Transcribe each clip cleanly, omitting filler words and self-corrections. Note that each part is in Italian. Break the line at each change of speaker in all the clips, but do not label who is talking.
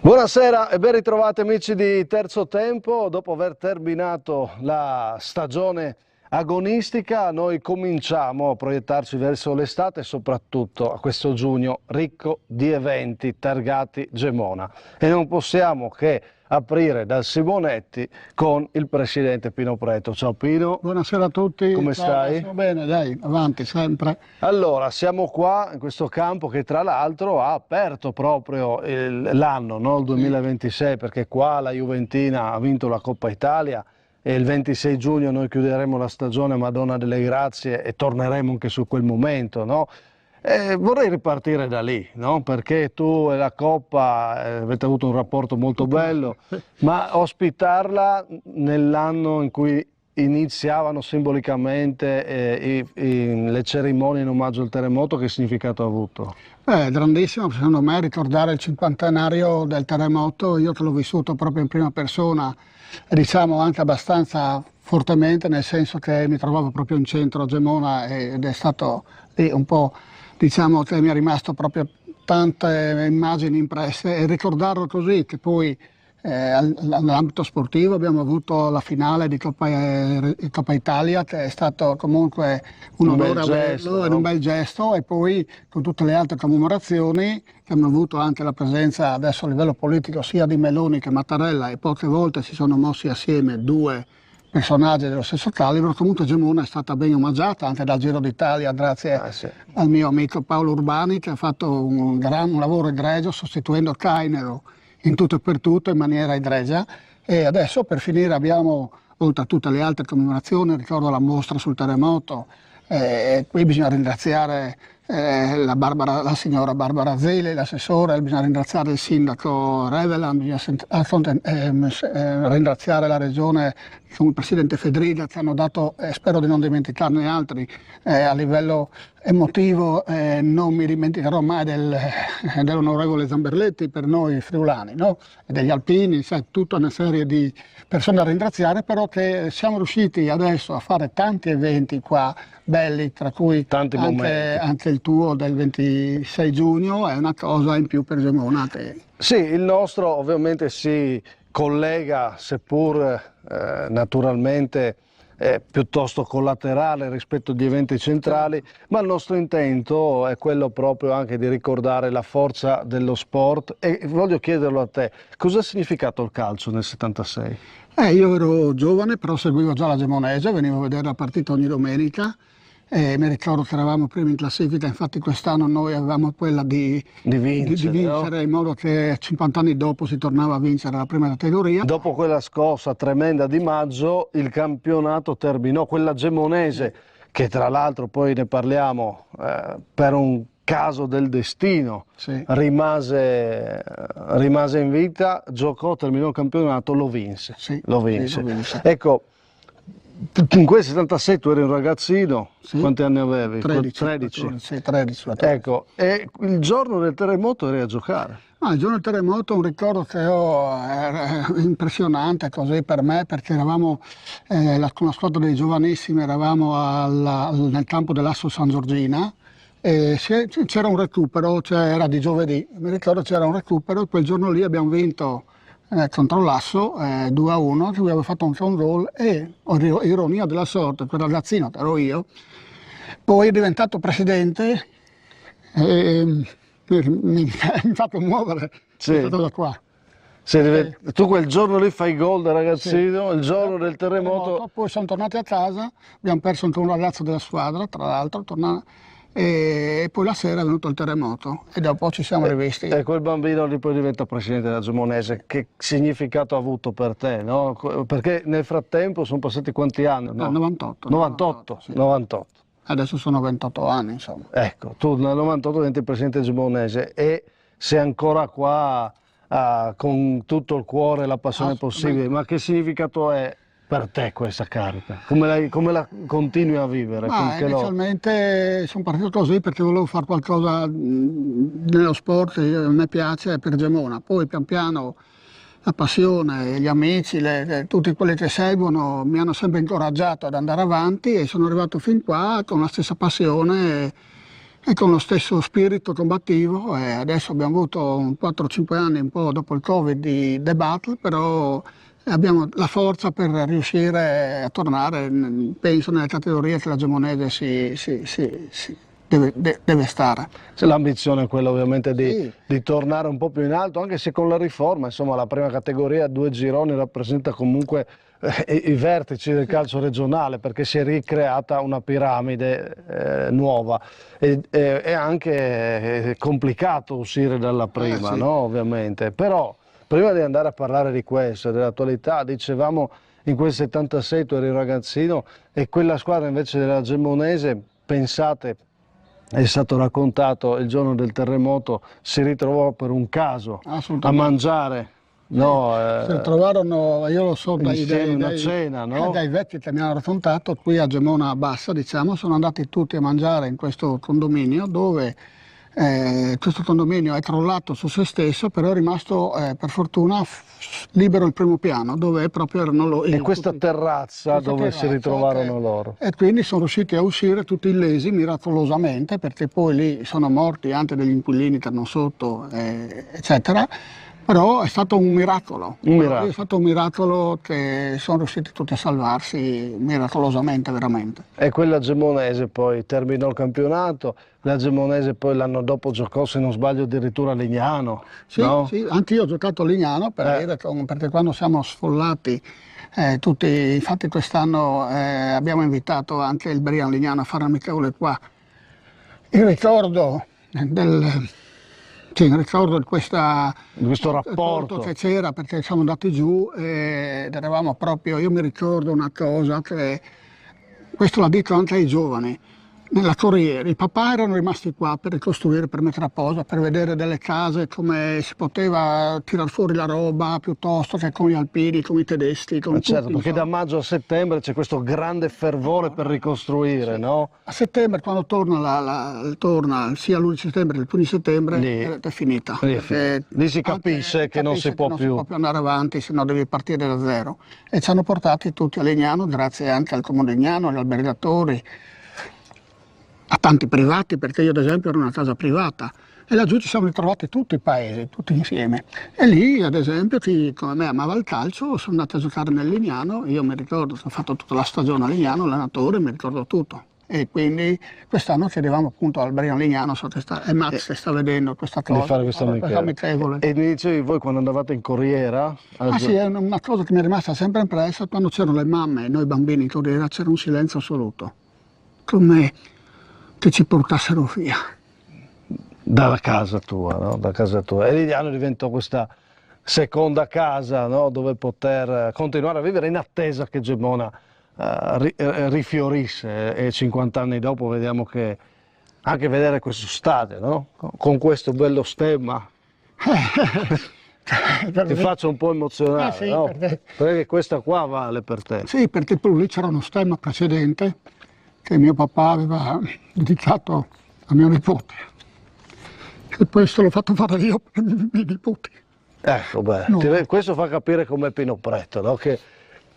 Buonasera e ben ritrovati amici di Terzo Tempo. Dopo aver terminato la stagione agonistica, noi cominciamo a proiettarci verso l'estate e soprattutto a questo giugno ricco di eventi targati Gemona. E non possiamo che aprire dal Simonetti con il presidente Pino Preto. Ciao Pino.
Buonasera a tutti.
Come stai?
Stiamo bene, dai, avanti sempre.
Allora, siamo qua in questo campo che tra l'altro ha aperto proprio l'anno, no? Il 2026, perché qua la Juventina ha vinto la Coppa Italia e il 26 giugno noi chiuderemo la stagione Madonna delle Grazie e torneremo anche su quel momento, no? Vorrei ripartire da lì, no? Perché tu e la Coppa avete avuto un rapporto molto bello, ma ospitarla nell'anno in cui iniziavano simbolicamente le cerimonie in omaggio al terremoto, che significato ha avuto?
Grandissimo, secondo me, ricordare il cinquantenario del terremoto. Io che l'ho vissuto proprio in prima persona, diciamo anche abbastanza fortemente, nel senso che mi trovavo proprio in centro a Gemona ed è stato lì un po', diciamo, che mi è rimasto proprio tante immagini impresse, e ricordarlo così, che poi nell'ambito sportivo abbiamo avuto la finale di Coppa Italia, che è stato comunque un onore averlo, no? Un bel gesto, e poi con tutte le altre commemorazioni che hanno avuto anche la presenza adesso a livello politico sia di Meloni che Mattarella, e poche volte si sono mossi assieme due personaggi dello stesso calibro. Comunque Gemona è stata ben omaggiata anche dal Giro d'Italia grazie al mio amico Paolo Urbani, che ha fatto un lavoro egregio sostituendo Cainero in tutto e per tutto in maniera egregia. E adesso, per finire, abbiamo, oltre a tutte le altre commemorazioni, ricordo la mostra sul terremoto. Qui bisogna ringraziare la signora Barbara Zeli, l'assessore, bisogna ringraziare il sindaco Revelan, bisogna ringraziare la regione con il presidente Fedriga, che hanno dato, spero di non dimenticarne altri, a livello emotivo. Non mi dimenticherò mai dell'onorevole Zamberletti per noi friulani, no? E degli alpini, tutta una serie di persone da ringraziare, però che siamo riusciti adesso a fare tanti eventi qua belli, tra cui anche il tuo del 26 giugno è una cosa in più per Gemona.
Sì, il nostro ovviamente si collega, seppur naturalmente piuttosto collaterale rispetto agli eventi centrali, ma il nostro intento è quello proprio anche di ricordare la forza dello sport. E voglio chiederlo a te, cosa ha significato il calcio nel 76?
Io ero giovane, però seguivo già la Gemonese, venivo a vedere la partita ogni domenica. Mi ricordo che eravamo primi in classifica, infatti quest'anno noi avevamo quella di vincere, no? In modo che 50 anni dopo si tornava a vincere la prima categoria.
Dopo quella scossa tremenda di maggio, il campionato terminò, quella gemonese, che tra l'altro poi ne parliamo, per un caso del destino, rimase in vita, giocò, terminò il campionato, lo vinse. Lo vinse. Ecco, in quel 76 tu eri un ragazzino, quanti anni avevi?
13.
Ecco, e il giorno del terremoto eri a giocare?
Il giorno del terremoto è un ricordo che ho impressionante così per me, perché eravamo con la squadra dei giovanissimi, eravamo nel campo dell'Asso San Giorgina. C'era un recupero, era di giovedì, mi ricordo c'era un recupero, e quel giorno lì abbiamo vinto contro l'Asso 2-1, che lui aveva fatto un phone roll, e ironia della sorte, quel ragazzino che ero io poi è diventato presidente e mi ha fatto muovere questa cosa qua.
Tu quel giorno lì fai gol da ragazzino, il giorno del terremoto.
Poi siamo tornati a casa, abbiamo perso anche un ragazzo della squadra, tra l'altro, e poi la sera è venuto il terremoto e dopo ci siamo rivisti.
E quel bambino lì poi diventa presidente della Gemonese. Che significato ha avuto per te, no? Perché nel frattempo sono passati quanti anni? No? 98.
Adesso sono 28 anni, insomma.
Ecco, tu nel 98 diventi presidente Gemonese e sei ancora qua con tutto il cuore e la passione possibile. Ma che significato è per te questa carica? Come la continui a vivere?
Inizialmente sono partito così perché volevo fare qualcosa nello sport, a me piace, per Gemona. Poi pian piano la passione, gli amici, tutti quelli che seguono mi hanno sempre incoraggiato ad andare avanti, e sono arrivato fin qua con la stessa passione e con lo stesso spirito combattivo. Adesso abbiamo avuto 4-5 anni, un po' dopo il Covid, di debacle, però abbiamo la forza per riuscire a tornare. Penso nelle categorie che la Gemonese deve stare.
C'è l'ambizione è quella ovviamente
Sì.
di tornare un po' più in alto, anche se con la riforma, insomma, la prima categoria, 2 gironi, rappresenta comunque i vertici del calcio regionale, perché si è ricreata una piramide nuova. È anche complicato uscire dalla prima,
Sì.
no? Ovviamente. Però, prima di andare a parlare di questo, dell'attualità, dicevamo in quel 76 tu eri un ragazzino e quella squadra invece della Gemonese, pensate, è stato raccontato il giorno del terremoto, si ritrovò per un caso a mangiare, no,
Si trovarono, io lo so,
insieme una cena, no?
dai vecchi che mi hanno raccontato, qui a Gemona Bassa, diciamo, sono andati tutti a mangiare in questo condominio dove questo condominio è crollato su se stesso, però è rimasto per fortuna libero il primo piano, dove proprio erano loro.
E questa terrazza dove si ritrovarono loro.
E quindi sono riusciti a uscire tutti illesi miracolosamente, perché poi lì sono morti anche degli inquilini che erano sotto, eccetera. Però è stato un miracolo. È stato un miracolo che sono riusciti tutti a salvarsi miracolosamente, veramente.
E quella Gemonese poi terminò il campionato, la Gemonese poi l'anno dopo giocò, se non sbaglio, addirittura a Lignano.
Sì,
no?
sì, anche io ho giocato a Lignano perché quando siamo sfollati tutti, infatti quest'anno abbiamo invitato anche il Brian Lignano a fare amichevole qua. Il ricordo in ricordo di
questo rapporto
che c'era, perché siamo andati giù ed eravamo proprio, io mi ricordo una cosa che, questo la dico anche ai giovani, nella Corriere, i papà erano rimasti qua per ricostruire, per mettere a posto, per vedere delle case, come si poteva tirar fuori la roba, piuttosto che con gli alpini, con i tedeschi, con tutti.
Certo, perché da maggio a settembre c'è questo grande fervore per ricostruire, no?
A settembre, quando torna sia l'11 settembre che il 15 settembre, è finita.
Lì si capisce che non si può più.
Non si può più andare avanti, se no devi partire da zero. E ci hanno portati tutti a Legnano, grazie anche al Comune di Legnano, agli albergatori, a tanti privati, perché io ad esempio ero in una casa privata. E laggiù ci siamo ritrovati tutti i paesi, tutti insieme. E lì, ad esempio, chi come me amava il calcio, sono andati a giocare nel Lignano. Io mi ricordo, ho fatto tutta la stagione a Lignano, allenatore, mi ricordo tutto. E quindi quest'anno chiedevamo appunto al Brian Lignano, e Max sta vedendo questa cosa,
di fare questa
amichevole.
E mi dicevi voi quando andavate in Corriera?
Sì, è una cosa che mi è rimasta sempre impressa, quando c'erano le mamme e noi bambini in Corriera c'era un silenzio assoluto, come che ci portassero via.
Dalla casa tua, no? Da casa tua. E Lignano diventò questa seconda casa, no? Dove poter continuare a vivere in attesa che Gemona rifiorisse, e 50 anni dopo vediamo che anche vedere questo stadio, no? Con questo bello stemma ti faccio un po' emozionare,
sì,
no? Perché questa qua vale per te.
Sì, perché poi lì c'era uno stemma precedente che mio papà aveva dedicato a mio nipote, e questo l'ho fatto fare io per i miei nipoti.
Ecco, beh, questo fa capire com'è Pino Pretto, no? Che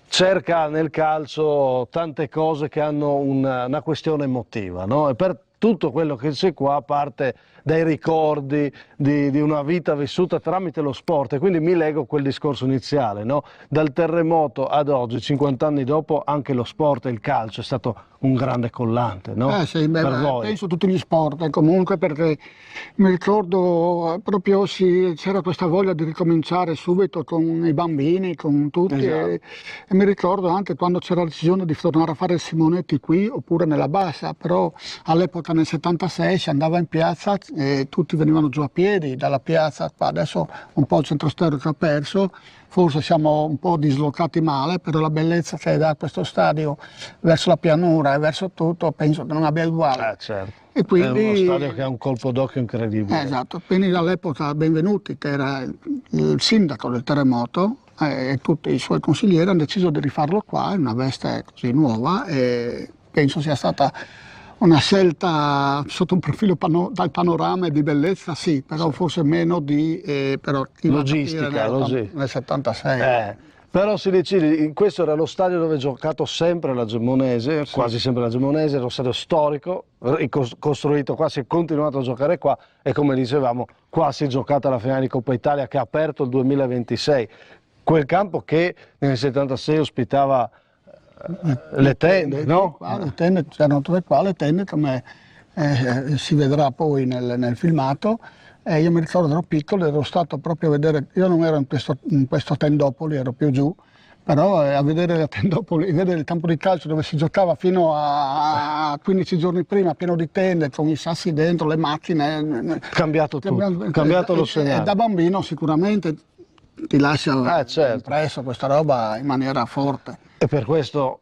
cerca nel calcio tante cose che hanno una questione emotiva, no? E per tutto quello che c'è qua parte dai ricordi di una vita vissuta tramite lo sport, e quindi mi lego a quel discorso iniziale, no? Dal terremoto ad oggi, 50 anni dopo, anche lo sport e il calcio è stato un grande collante, no?
Sì, per voi. Penso tutti gli sport, comunque, perché mi ricordo proprio c'era questa voglia di ricominciare subito con i bambini, con tutti,
esatto.
e mi ricordo anche quando c'era la decisione di tornare a fare il Simonetti qui oppure nella Bassa, però all'epoca nel 76 si andava in piazza e tutti venivano giù a piedi dalla piazza. Adesso un po' il centro storico ha perso, forse siamo un po' dislocati male, però la bellezza che dà questo stadio verso la pianura e verso tutto penso che non abbia uguale.
Certo.
E quindi,
è uno stadio che ha un colpo d'occhio incredibile.
Esatto, quindi all'epoca Benvenuti, che era il sindaco del terremoto, e tutti i suoi consiglieri hanno deciso di rifarlo qua in una veste così nuova, e penso sia stata una scelta sotto un profilo dal panorama e di bellezza, sì, però forse meno di
logistica,
nel 76.
Però Silicili, questo era lo stadio dove ha giocato sempre la Gemonese, quasi sempre la Gemonese, era lo stadio storico, costruito qua, si è continuato a giocare qua e come dicevamo qua si è giocata la finale di Coppa Italia che ha aperto il 2026. Quel campo che nel 76 ospitava le tende, no?
Le tende, c'erano tutte qua le tende come si vedrà poi nel filmato. Io mi ricordo, ero piccolo, ero stato proprio a vedere, io non ero in questo tendopoli, ero più giù, però a vedere la tendopoli, vedere il campo di calcio dove si giocava fino a 15 giorni prima, pieno di tende, con i sassi dentro, le macchine.
Cambiato tutto, cambiato lo scenario.
Da bambino sicuramente ti lascia
certo.
impresso questa roba in maniera forte.
E per questo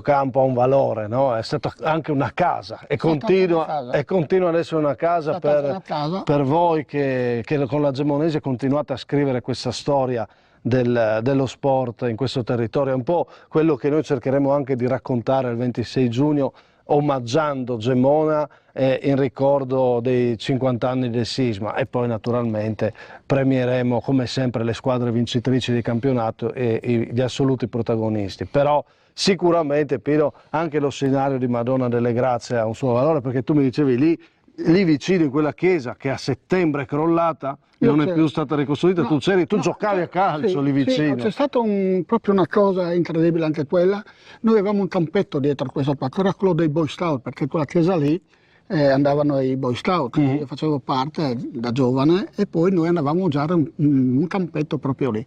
campo ha un valore, no? È stata anche una casa e continua ad essere una casa per voi che con la Gemonese continuate a scrivere questa storia dello sport in questo territorio. È un po' quello che noi cercheremo anche di raccontare il 26 giugno, omaggiando Gemona in ricordo dei 50 anni del sisma, e poi naturalmente premieremo come sempre le squadre vincitrici di campionato e gli assoluti protagonisti. Però sicuramente, Pino, anche lo scenario di Madonna delle Grazie ha un suo valore, perché tu mi dicevi lì vicino in quella chiesa che a settembre è crollata, non è più stata ricostruita, no, tu giocavi a calcio lì vicino.
C'è stata proprio una cosa incredibile anche quella. Noi avevamo un campetto dietro questo parco, era quello dei Boy Scout, perché quella chiesa lì andavano i Boy Scout, io facevo parte da giovane e poi noi andavamo a usare un campetto proprio lì.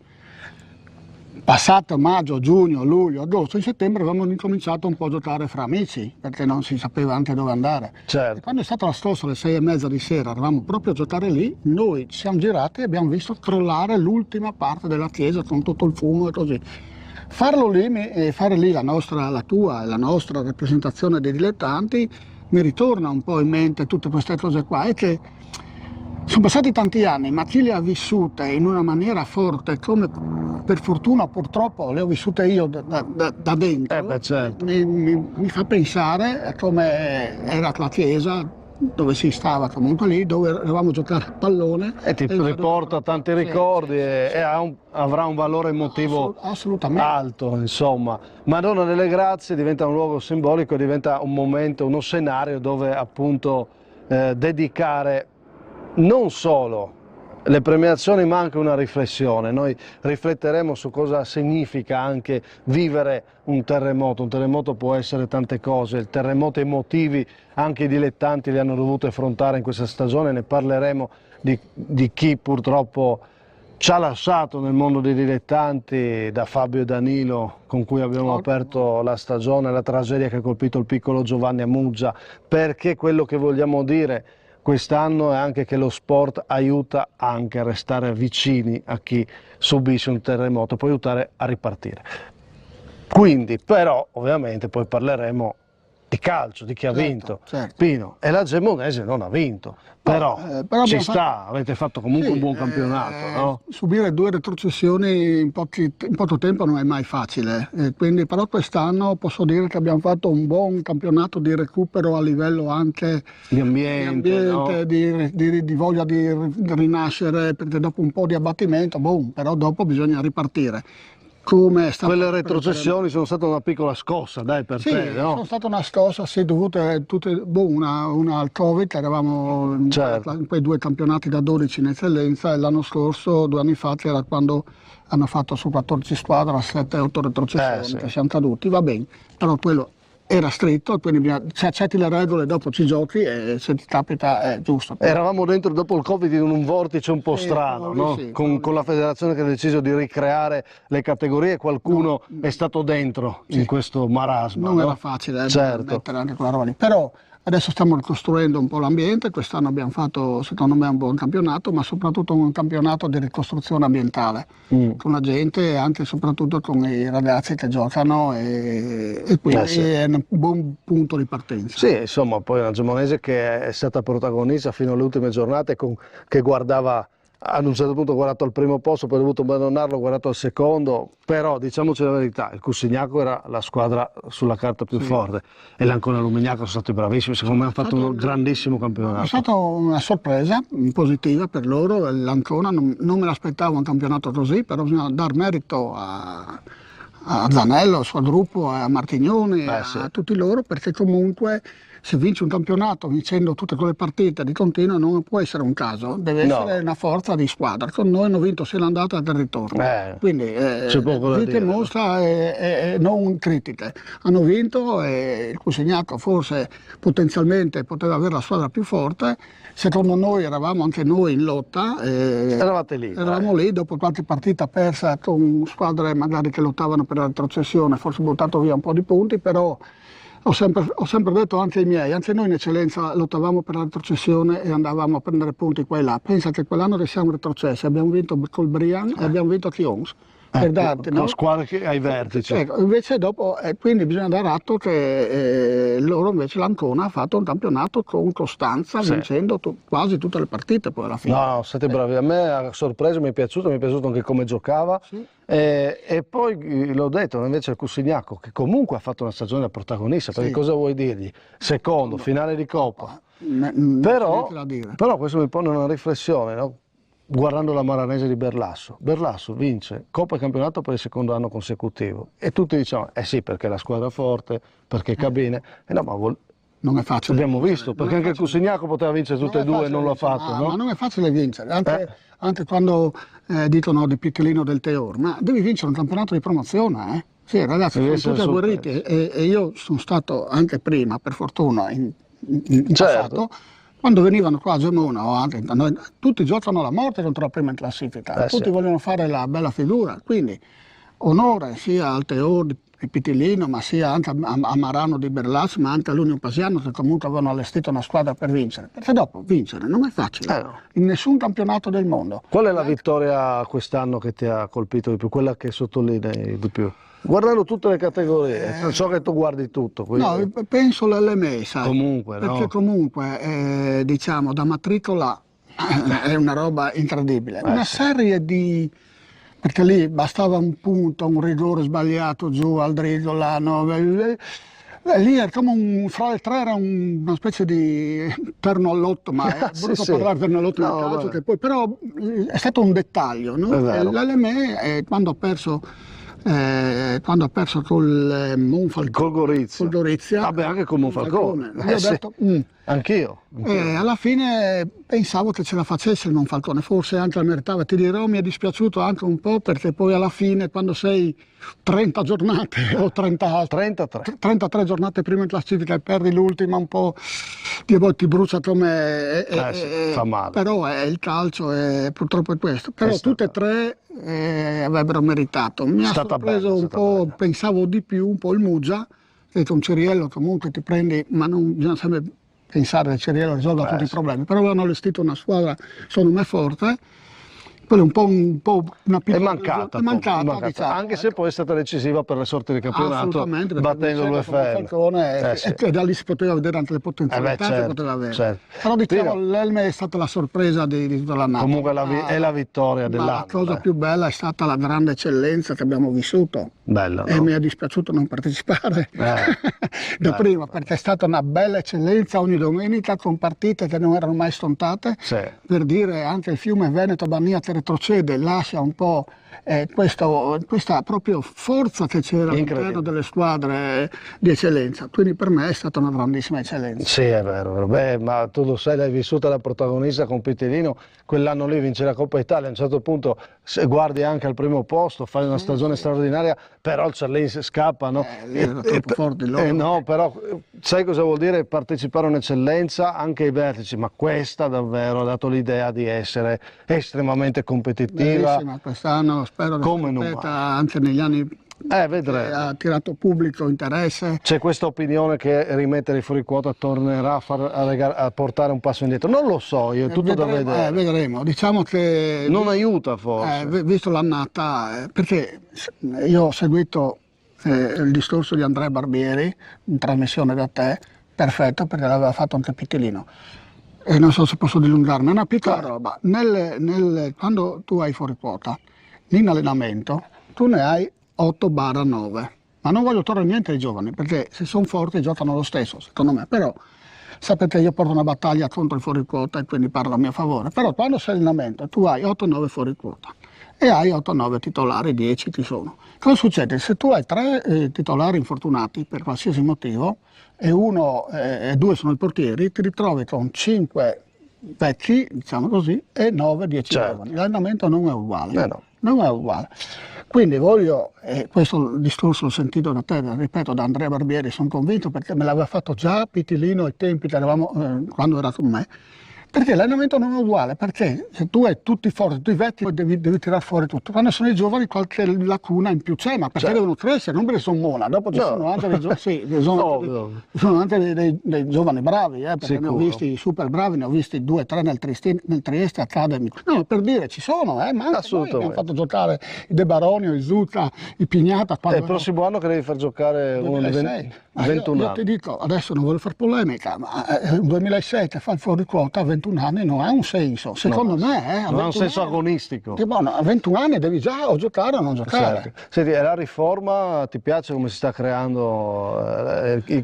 Passato maggio, giugno, luglio, agosto, in settembre avevamo incominciato un po' a giocare fra amici, perché non si sapeva anche dove andare.
Certo.
E quando è stata la scossa alle 6:30 di sera, eravamo proprio a giocare lì, noi ci siamo girati e abbiamo visto crollare l'ultima parte della chiesa con tutto il fumo e così. Farlo lì e fare lì la tua e la nostra rappresentazione dei dilettanti mi ritorna un po' in mente tutte queste cose qua, e che sono passati tanti anni, ma chi le ha vissute in una maniera forte, come per fortuna purtroppo le ho vissute io da dentro,
certo.
mi fa pensare a come era la chiesa, dove si stava comunque lì, dove eravamo a giocare a pallone.
E ti riporta tanti ricordi e avrà un valore emotivo alto, insomma. Madonna delle Grazie diventa un luogo simbolico, diventa un momento, uno scenario dove appunto dedicare non solo le premiazioni ma anche una riflessione. Noi rifletteremo su cosa significa anche vivere un terremoto. Un terremoto può essere tante cose, il terremoto emotivi anche i dilettanti li hanno dovuti affrontare in questa stagione, ne parleremo di chi purtroppo ci ha lasciato nel mondo dei dilettanti, da Fabio e Danilo con cui abbiamo aperto la stagione, la tragedia che ha colpito il piccolo Giovanni a Muggia, perché quello che vogliamo dire quest'anno è anche che lo sport aiuta anche a restare vicini a chi subisce un terremoto, può aiutare a ripartire. Quindi, però, ovviamente poi parleremo di calcio, di chi ha vinto.
Certo.
Pino, e la Gemonese non ha vinto, però ci sta, avete fatto comunque un buon campionato. No?
Subire 2 retrocessioni in poco tempo non è mai facile, quindi però quest'anno posso dire che abbiamo fatto un buon campionato di recupero a livello anche
di ambiente, no?
di voglia di rinascere, perché dopo un po' di abbattimento, però dopo bisogna ripartire.
Quelle retrocessioni sono state una piccola scossa, dai, per te, no?
Sono stata una scossa, sì, dovute tutte, una al Covid, eravamo in quei 2 campionati da 12 in eccellenza, e l'anno scorso, 2 anni fa, era quando hanno fatto su 14 squadre, 7-8 retrocessioni, che siamo caduti, va bene, però quello era stretto, quindi se accetti le regole dopo ci giochi e se ti capita è giusto.
Eravamo dentro dopo il Covid in un vortice un po' strano, no? Con la federazione che ha deciso di ricreare le categorie, qualcuno è stato dentro in questo marasma.
Non era facile mettere anche quella roba lì, però adesso stiamo ricostruendo un po' l'ambiente, quest'anno abbiamo fatto secondo me un buon campionato, ma soprattutto un campionato di ricostruzione ambientale, con la gente e anche e soprattutto con i ragazzi che giocano, e quindi è un buon punto di partenza.
Sì, insomma, poi una Gemonese che è stata protagonista fino alle ultime giornate, che guardava ad un certo punto ho guardato al primo posto, poi ho dovuto abbandonarlo, ho guardato al secondo, però diciamoci la verità, il Cussignaco era la squadra sulla carta più forte e l'Ancona Lumignaco sono stati bravissimi, secondo me hanno fatto un grandissimo campionato.
È stata una sorpresa positiva per loro, l'Ancona non me l'aspettavo un campionato così, però bisogna dar merito a Zanello, al suo gruppo, a Martignoni, a tutti loro, perché comunque se vinci un campionato vincendo tutte quelle partite di continuo non può essere un caso, deve essere una forza di squadra. Con noi hanno vinto sia l'andata che il ritorno, quindi vite mostra e non critiche. Hanno vinto e il Cussignaco forse potenzialmente poteva avere la squadra più forte. Secondo noi eravamo anche noi in lotta, eravamo lì dopo qualche partita persa con squadre magari che lottavano per la retrocessione, forse buttato via un po' di punti, però ho sempre detto anche ai miei, anche noi in eccellenza lottavamo per la retrocessione e andavamo a prendere punti qua e là. Pensa che quell'anno che siamo retrocessi, abbiamo vinto col Brian e abbiamo vinto a Chions. Per darti, no?
Squadre che ai vertici.
Invece dopo, quindi bisogna dare atto che loro invece l'Ancona ha fatto un campionato con costanza, vincendo quasi tutte le partite poi alla fine.
No, siete bravi, a me ha sorpreso, mi è piaciuto anche come giocava. E poi l'ho detto, invece il Cussignaco, che comunque ha fatto una stagione da protagonista, perché cosa vuoi dirgli? Secondo, finale di Coppa. Però questo mi pone una riflessione, no? Guardando la Maranese di Berlasso vince Coppa e campionato per il secondo anno consecutivo e tutti diciamo sì, perché la squadra è forte, perché cabine, no, ma
non è facile.
Abbiamo visto, perché anche il Cussignaco poteva vincere tutte e due e non l'ha fatto, no?
Ma non è facile vincere, anche quando dicono di Pitellino del Teor, ma devi vincere un campionato di promozione, Sì, ragazzi, sono tutti agguerriti e io sono stato anche prima, per fortuna, in passato. Quando venivano qua a Gemona o anche tutti giocano alla morte contro la prima in classifica, tutti vogliono fare la bella figura, quindi onore sia al Teor di Pitillino, ma sia anche a Marano di Berlasso, ma anche all'Union Pasiano, che comunque avevano allestito una squadra per vincere, perché dopo vincere non è facile, in nessun campionato del mondo.
Qual è la vittoria quest'anno che ti ha colpito di più, quella che sottolinei di più? Guardando tutte le categorie, so che tu guardi tutto. Quindi...
No, penso l'LME, sai,
comunque,
perché comunque diciamo da matricola è una roba incredibile, una serie di... perché lì bastava un punto, un rigore sbagliato giù al Dridolano, lì è come fra le tre era una specie di terno all'otto, ma è brutto parlare di terno all'otto nel calcio, che poi, però è stato un dettaglio, no? L'LME quando ha perso col Monfalcone, col Gorizia,
vabbè, anche con Monfalcone,
io ho detto,
anch'io.
Alla fine pensavo che ce la facesse il Monfalcone, forse anche la meritava. Ti dirò, mi è dispiaciuto anche un po' perché poi alla fine, quando sei 30 giornate o 33 giornate prima in classifica e perdi l'ultima, un po' ti brucia come...
fa male.
Però è il calcio e purtroppo è questo. Però tutte e tre avrebbero meritato. Mi ha sorpreso un po', pensavo di più, un po' il Muggia, che con Ciriello comunque ti prendi, ma non bisogna sempre pensare che Ciriello risolva tutti i problemi, però hanno allestito una squadra secondo me forte. Quello è un po' una piccola...
È mancata, diciamo, anche se poi è stata decisiva per le sorti del campionato, battendo l'UFM.
E da lì si poteva vedere anche le potenzialità che poteva avere. Però diciamo l'Elme è stata la sorpresa di tutta l'annata.
Comunque è la vittoria dell'anno.
La cosa più bella è stata la grande eccellenza che abbiamo vissuto.
Bello,
e mi è dispiaciuto non partecipare da prima, perché è stata una bella eccellenza ogni domenica con partite che non erano mai scontate. Per dire, anche il Fiume Veneto Bania retrocede, lascia un po' questa proprio forza che c'era all'interno delle squadre di eccellenza. Quindi per me è stata una grandissima eccellenza.
Sì, è vero. Beh, ma tu lo sai, l'hai vissuta da protagonista con Pitellino, quell'anno lì vince la Coppa Italia, a un certo punto se guardi anche al primo posto, fai una stagione straordinaria, però il Ciarlense scappa, no?
Erano troppo forti loro.
No, però sai cosa vuol dire partecipare a un'eccellenza anche ai vertici, ma questa davvero ha dato l'idea di essere estremamente competitiva.
Bellissima, quest'anno spero che si ripeta anche negli anni.
Vedremo.
Ha attirato pubblico, interesse.
C'è questa opinione che rimettere fuori quota tornerà a portare un passo indietro? Non lo so, io è tutto da vedere.
Vedremo, diciamo che...
Non aiuta forse.
Visto l'annata, perché io ho seguito il discorso di Andrea Barbieri in trasmissione da te, perfetto, perché l'aveva fatto anche Pitellino. non so se posso dilungarmi, è una piccola roba. Quando tu hai fuori quota, in allenamento, tu ne hai 8/9. Ma non voglio togliere niente ai giovani, perché se sono forti giocano lo stesso, secondo me. Però sapete, io porto una battaglia contro il fuori quota e quindi parlo a mio favore. Però quando sei in allenamento, tu hai 8-9 fuori quota e hai 8-9 titolari, 10 ci sono. Cosa succede? Se tu hai 3 titolari infortunati per qualsiasi motivo e 1 e 2 sono i portieri, ti ritrovi con 5 vecchi, diciamo così, e 9-10 giovani. L'allenamento non è uguale.
No.
Non è uguale. Quindi voglio, questo discorso l'ho sentito da te, ripeto, da Andrea Barbieri, sono convinto perché me l'aveva fatto già Pitilino ai tempi che eravamo, quando era con me. Perché l'allenamento non è uguale, perché se tu hai tutti forti, tutti i vecchi, devi tirare fuori tutto. Quando sono i giovani qualche lacuna in più c'è, ma perché devono crescere, non perché sono mona. Dopo ci sono anche sono anche dei giovani bravi, perché ne ho visti super bravi, ne ho visti 2 o 3 nel Trieste Academy. No, per dire, ci sono, ma anche noi abbiamo fatto giocare i De Baronio, i Zucca, i Pignata.
È il prossimo anno che devi far giocare uno di 21
io ti dico, adesso non voglio fare polemica, ma il 2006 che fa il fuori quota a 21 anni non ha un senso, secondo me.
Non ha un senso agonistico.
A 21 anni devi già o giocare o non giocare.
Certo. Senti, la riforma, ti piace come si sta creando,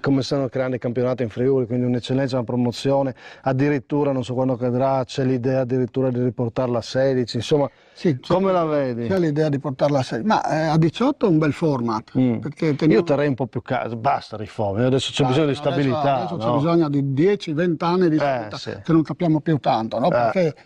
come stanno creando i campionati in Friuli, quindi un'eccellenza, una promozione, addirittura non so quando cadrà, c'è l'idea addirittura di riportarla a 16, insomma, sì, come la vedi?
C'è l'idea di portarla a 16, ma a 18 è un bel format. Perché
Io terrei un po' più basta riforme, adesso c'è bisogno di stabilità.
Adesso c'è bisogno di 10-20 anni di stabilità, che non capiamo più tanto, no? Perché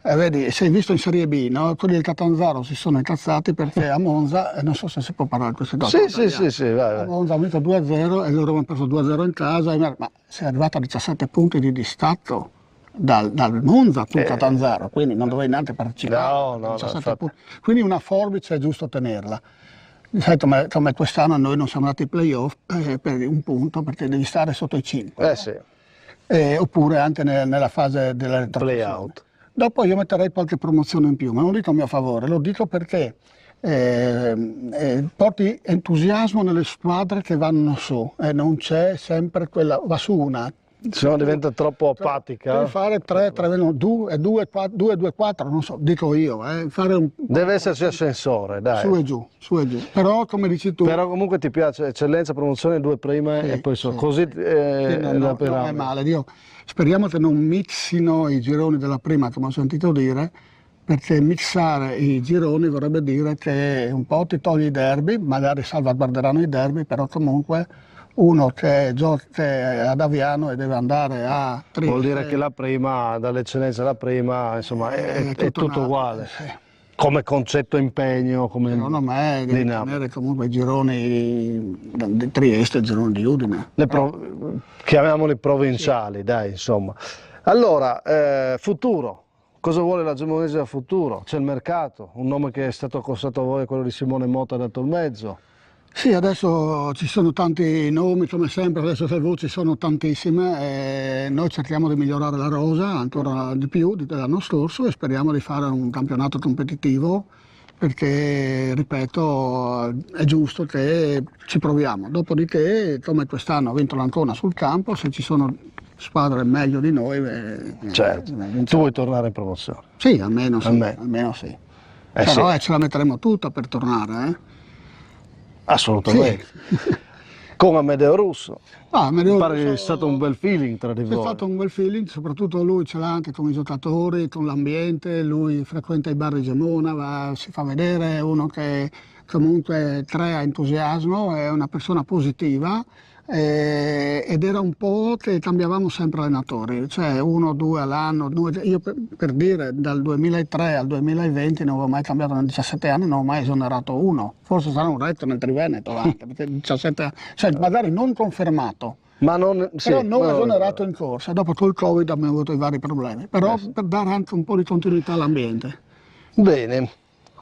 vedi, sei visto in Serie B, no? Quelli del Catanzaro si sono incazzati perché a Monza, non so se si può parlare di queste cose.
Sì, vai.
A Monza ha vinto 2-0 e loro hanno preso 2-0 in casa, ma sei arrivato a 17 punti di distacco dal Monza tu Catanzaro, quindi non dovevi neanche partecipare.
No,
quindi una forbice è giusto tenerla. Come quest'anno noi non siamo andati ai playoff per un punto, perché devi stare sotto i 5.
Sì.
Oppure anche nella fase della retrocessione. Dopo io metterei qualche promozione in più, ma non lo dico a mio favore, lo dico perché porti entusiasmo nelle squadre che vanno su e non c'è sempre quella, va su una.
Se no diventa troppo apatica.
Devi fare 2-2-4, non so, dico io.
Deve esserci ascensore, dai.
Su e giù. Però come dici tu.
Però comunque ti piace eccellenza, promozione, 2 prime e poi così
non è male. Speriamo che non mixino i gironi della prima, come ho sentito dire, perché mixare i gironi vorrebbe dire che un po' ti togli i derby, magari salvaguarderanno i derby, però comunque uno che gioca ad Aviano e deve andare a Trieste.
Vuol dire che la prima, dall'eccellenza alla prima, insomma, è tutto uguale.
Sì.
Come concetto impegno, come
secondo me devi tenere comunque i gironi di Trieste e i gironi di Udine.
Chiamiamoli provinciali, dai, insomma. Allora, futuro. Cosa vuole la Gemonese a futuro? C'è il mercato, un nome che è stato accostato a voi è quello di Simone Motta, ha dato il mezzo.
Sì, adesso ci sono tanti nomi, come sempre, adesso le voci sono tantissime e noi cerchiamo di migliorare la rosa ancora di più dell'anno scorso e speriamo di fare un campionato competitivo perché, ripeto, è giusto che ci proviamo. Dopodiché, come quest'anno ha vinto l'Ancona sul campo, se ci sono squadre meglio di noi...
certo, tu vuoi tornare in promozione?
Sì, almeno sì. Però ce la metteremo tutta per tornare,
Assolutamente. Sì. Con Amedeo Russo.
Amedeo
pare
Russo,
che è stato un bel feeling tra di voi.
È stato un bel feeling, soprattutto lui ce l'ha anche con i giocatori, con l'ambiente, lui frequenta i bar di Gemona, si fa vedere, è uno che comunque crea entusiasmo, è una persona positiva ed era un po' che cambiavamo sempre allenatori, cioè 1 o 2 all'anno. Io per dire dal 2003 al 2020 non avevo mai cambiato, nei 17 anni non ho mai esonerato uno, forse sarà un retto nel Triveneto anche, perché 17 anni, cioè magari non confermato. Però non esonerato in corsa, dopo col Covid abbiamo avuto i vari problemi, però per dare anche un po' di continuità all'ambiente.
Bene.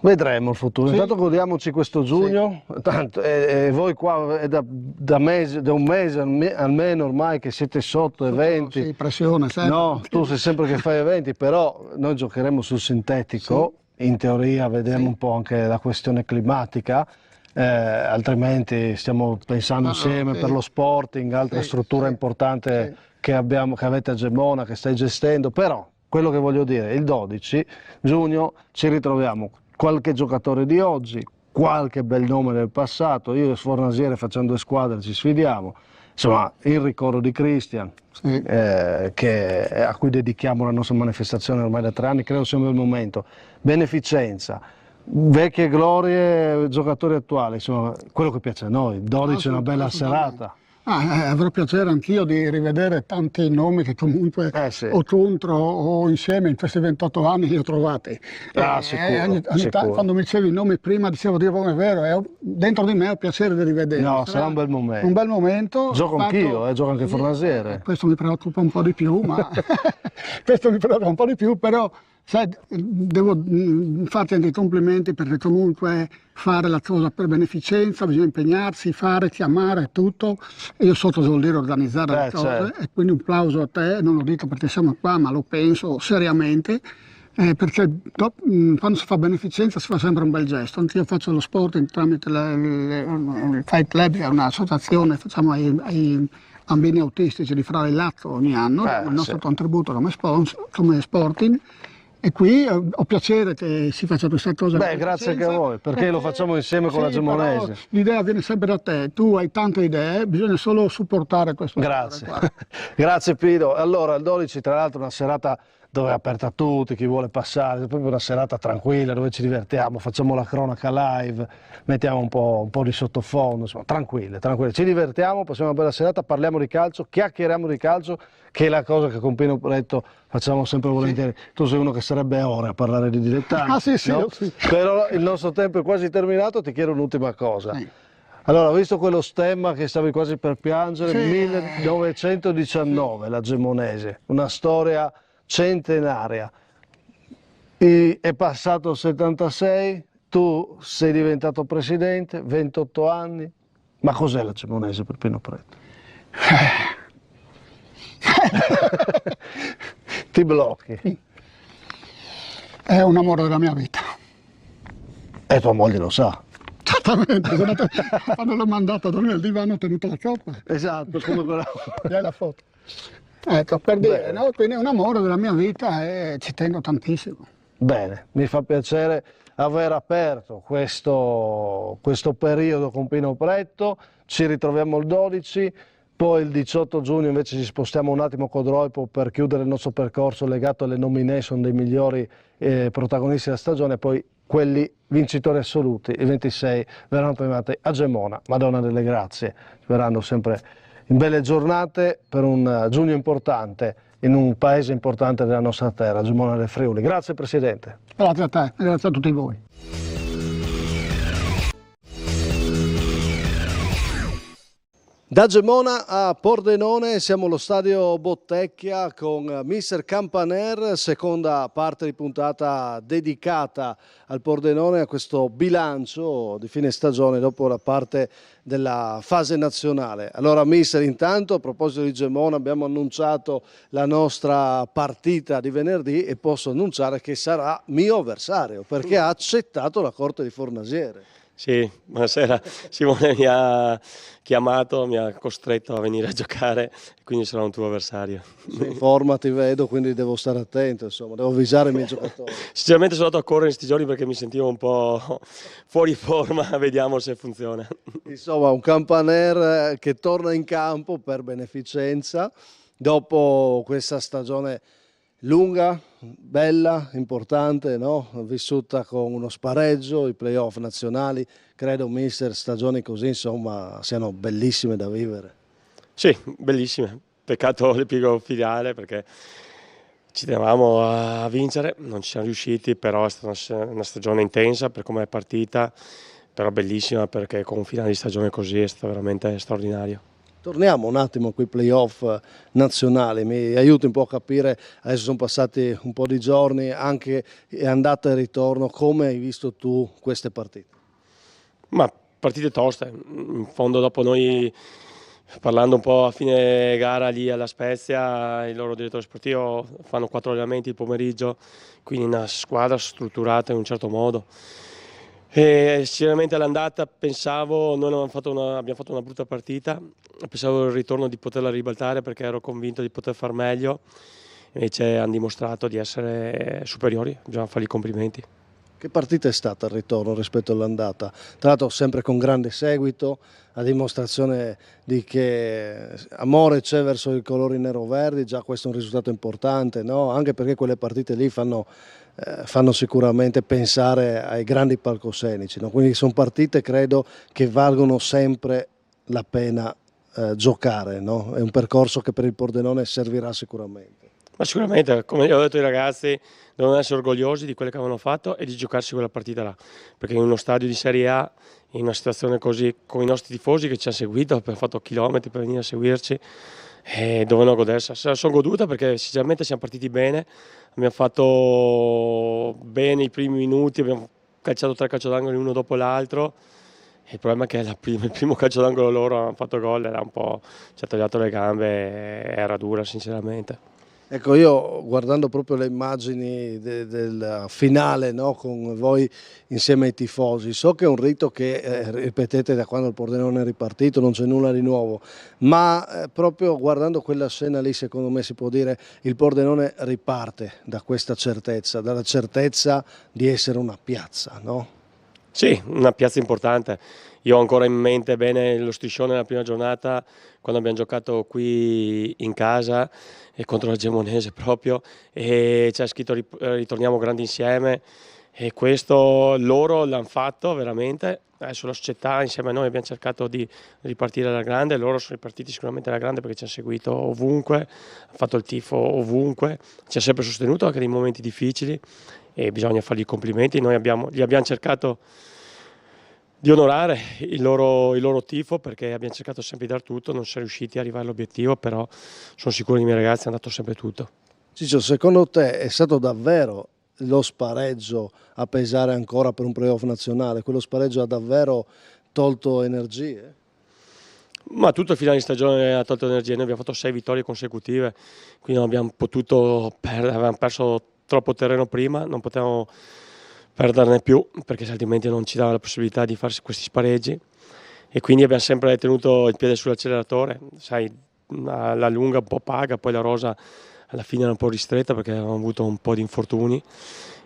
Vedremo il futuro, intanto godiamoci questo giugno, tanto, voi qua è da un mese almeno ormai che siete sotto eventi.
Sì, pressione sempre.
No, tu sei sempre che fai eventi, però noi giocheremo sul sintetico, in teoria vediamo un po' anche la questione climatica, altrimenti stiamo pensando insieme per lo Sporting, altra struttura importante che avete a Gemona, che stai gestendo, però quello che voglio dire, il 12 giugno ci ritroviamo qualche giocatore di oggi, qualche bel nome del passato, io e Sfornasiere facciamo 2 squadre, ci sfidiamo, insomma il ricordo di Christian,
Sì.
a cui dedichiamo la nostra manifestazione ormai da 3 anni, credo sia un bel momento, beneficenza, vecchie glorie, giocatori attuali, insomma quello che piace a noi, 12 è una bella serata.
Avrò piacere anch'io di rivedere tanti nomi che comunque
Sì.
o contro o insieme in questi 28 anni li ho trovati.
Sicuro.
Quando mi dicevi i nomi prima dicevo di è vero, dentro di me ho piacere di rivederli.
No, sarà un bel momento.
Un bel momento.
Gioco anch'io, gioco anche Fornasiere.
Questo mi preoccupa un po' di più, però sai, devo farti anche i complimenti perché comunque fare la cosa per beneficenza, bisogna impegnarsi, chiamare, tutto. E io sotto vuol dire organizzare le cose,
certo.
e quindi un plauso a te, non lo dico perché siamo qua, ma lo penso seriamente. Perché quando si fa beneficenza si fa sempre un bel gesto. Anch'io faccio lo sport tramite il Fight Club, che è un'associazione, facciamo ai bambini autistici di Frare Latto ogni anno, il nostro contributo come sponsor, come Sporting. E qui ho piacere che si faccia questa cosa.
Grazie anche a voi, perché lo facciamo insieme con la Gemonese.
L'idea viene sempre da te, tu hai tante idee, bisogna solo supportare questo.
Grazie. Grazie Pido. Allora, il 12 tra l'altro è una serata dove è aperta a tutti, chi vuole passare, è proprio una serata tranquilla dove ci divertiamo, facciamo la cronaca live, mettiamo un po' di sottofondo, insomma, tranquille, ci divertiamo, passiamo una bella serata, parliamo di calcio, chiacchieriamo di calcio, che è la cosa che con Pino Pretto facciamo sempre volentieri. Tu sei uno che sarebbe ore a parlare di dilettanti, no?
Sì.
Però il nostro tempo è quasi terminato, ti chiedo un'ultima cosa. Allora, ho visto quello stemma che stavi quasi per piangere, 1919, la Gemonese, una storia centenaria. È passato il 76, tu sei diventato presidente, 28 anni, ma cos'è la Gemonese per Pino Pretto? Ti blocchi.
È un amore della mia vita.
E tua moglie lo sa.
Certamente, quando l'ho mandato a dormire al divano ho tenuto la coppa.
Esatto, come quella.
Dai la foto. Ecco, per dire, no? Quindi è un amore della mia vita e ci tengo tantissimo.
Bene, mi fa piacere aver aperto questo periodo con Pino Pretto, ci ritroviamo il 12, poi il 18 giugno invece ci spostiamo un attimo con Droipo per chiudere il nostro percorso legato alle nomination dei migliori protagonisti della stagione, poi quelli vincitori assoluti, i 26, verranno premiati a Gemona, Madonna delle Grazie, sperando sempre in belle giornate per un giugno importante in un paese importante della nostra terra, Gemona del Friuli. Grazie Presidente.
Grazie a te, grazie a tutti voi.
Da Gemona a Pordenone siamo allo stadio Bottecchia con Mister Campaner, seconda parte di puntata dedicata al Pordenone, a questo bilancio di fine stagione dopo la parte della fase nazionale. Allora Mister, intanto a proposito di Gemona abbiamo annunciato la nostra partita di venerdì e posso annunciare che sarà mio avversario perché ha accettato la corte di Fornasiere.
Sì, buonasera. Simone mi ha chiamato, mi ha costretto a venire a giocare e quindi sarò un tuo avversario.
In forma ti vedo, quindi devo stare attento, insomma, devo avvisare i miei giocatori.
Sinceramente sono andato a correre in questi giorni perché mi sentivo un po' fuori forma, vediamo se funziona.
Insomma, un Campaner che torna in campo per beneficenza dopo questa stagione lunga, bella, importante, no? Vissuta con uno spareggio, i playoff nazionali, credo Mister, stagioni così insomma siano bellissime da vivere.
Sì, bellissime, peccato l'epilogo finale perché ci tenevamo a vincere, non ci siamo riusciti, però è stata una stagione intensa per come è partita, però bellissima perché con un finale di stagione così è stato veramente straordinario.
Torniamo un attimo a quei playoff nazionali, mi aiuti un po' a capire, adesso sono passati un po' di giorni, anche andata e ritorno, come hai visto tu queste partite?
Ma partite toste, in fondo dopo noi, parlando un po' a fine gara lì alla Spezia, il loro direttore sportivo fanno 4 allenamenti il pomeriggio, quindi una squadra strutturata in un certo modo. E sicuramente all'andata pensavo, noi abbiamo fatto una brutta partita, pensavo il ritorno di poterla ribaltare perché ero convinto di poter far meglio, invece hanno dimostrato di essere superiori, bisogna fargli i complimenti.
Che partita è stata il ritorno rispetto all'andata? Tra l'altro sempre con grande seguito, a dimostrazione di che amore c'è verso i colori nero-verdi, già questo è un risultato importante, no? Anche perché quelle partite lì fanno sicuramente pensare ai grandi palcoscenici, no? Quindi sono partite, credo, che valgono sempre la pena giocare, no? È un percorso che per il Pordenone servirà sicuramente.
Ma sicuramente, come gli ho detto ai ragazzi, devono essere orgogliosi di quello che avevano fatto e di giocarsi quella partita là, perché in uno stadio di Serie A, in una situazione così, con i nostri tifosi che ci hanno seguito, hanno fatto chilometri per venire a seguirci, dovevano godersi. Se la sono goduta perché sinceramente siamo partiti bene, abbiamo fatto bene i primi minuti, abbiamo calciato 3 calci d'angolo uno dopo l'altro. Il problema è che il primo calcio d'angolo loro hanno fatto gol, era un po', ci ha tagliato le gambe, era dura sinceramente.
Ecco, io guardando proprio le immagini del finale, no, con voi insieme ai tifosi, so che è un rito che ripetete da quando il Pordenone è ripartito, non c'è nulla di nuovo, ma proprio guardando quella scena lì, secondo me si può dire il Pordenone riparte da questa certezza, dalla certezza di essere una piazza, no?
Sì, una piazza importante. Io ho ancora in mente bene lo striscione della prima giornata, quando abbiamo giocato qui in casa e contro la Gemonese proprio, e c'è scritto ritorniamo grandi insieme, e questo loro l'hanno fatto veramente. Adesso la società insieme a noi abbiamo cercato di ripartire alla grande, loro sono ripartiti sicuramente alla grande perché ci hanno seguito ovunque, hanno fatto il tifo ovunque, ci hanno sempre sostenuto anche nei momenti difficili e bisogna fargli i complimenti. Noi gli abbiamo cercato di onorare il loro tifo perché abbiamo cercato sempre di dar tutto, non siamo riusciti a arrivare all'obiettivo, però sono sicuro che i miei ragazzi hanno dato sempre tutto.
Ciccio, secondo te è stato davvero lo spareggio a pesare ancora per un playoff nazionale? Quello spareggio ha davvero tolto energie?
Ma tutto il finale di stagione ha tolto energia, noi abbiamo fatto 6 vittorie consecutive, quindi non abbiamo potuto perdere, avevamo perso troppo terreno prima, non potevamo perderne più perché altrimenti non ci dava la possibilità di fare questi spareggi e quindi abbiamo sempre tenuto il piede sull'acceleratore, sai, la lunga un po' paga, poi la rosa alla fine era un po' ristretta perché avevamo avuto un po' di infortuni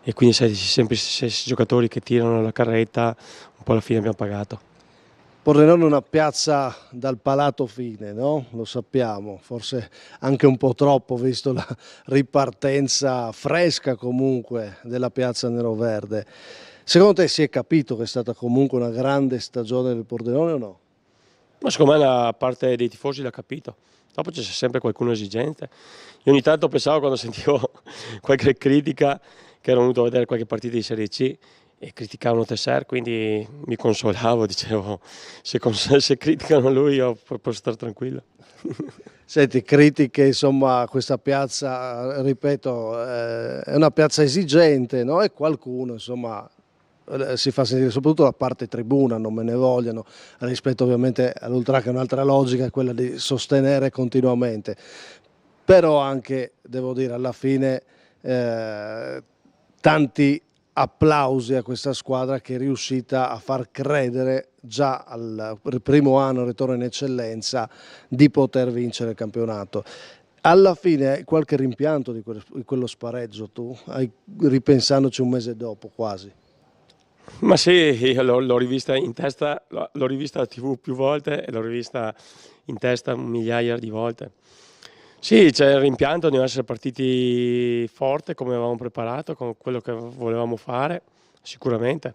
e quindi sai, sempre i stessi giocatori che tirano la carretta, un po' alla fine abbiamo pagato.
Pordenone è una piazza dal palato fine, no? Lo sappiamo, forse anche un po' troppo visto la ripartenza fresca comunque della piazza neroverde. Secondo te si è capito che è stata comunque una grande stagione del Pordenone o no?
Ma secondo me la parte dei tifosi l'ha capito. Dopo c'è sempre qualcuno esigente. Io ogni tanto pensavo quando sentivo qualche critica che ero venuto a vedere qualche partita di Serie C e criticavano Tesser, quindi mi consolavo, dicevo se criticano lui io posso stare tranquillo.
Senti, critiche insomma a questa piazza, ripeto, è una piazza esigente, no? E qualcuno insomma si fa sentire, soprattutto la parte tribuna, non me ne vogliano, rispetto ovviamente all'Ultra che è un'altra logica, quella di sostenere continuamente. Però anche, devo dire, alla fine tanti applausi a questa squadra che è riuscita a far credere già al primo anno ritorno in eccellenza di poter vincere il campionato. Alla fine hai qualche rimpianto di quello spareggio tu? Ripensandoci un mese dopo quasi.
Ma sì, io l'ho rivista in testa, l'ho rivista a TV più volte e l'ho rivista in testa migliaia di volte. Sì, c'è il rimpianto di non essere partiti forte come avevamo preparato, con quello che volevamo fare, sicuramente.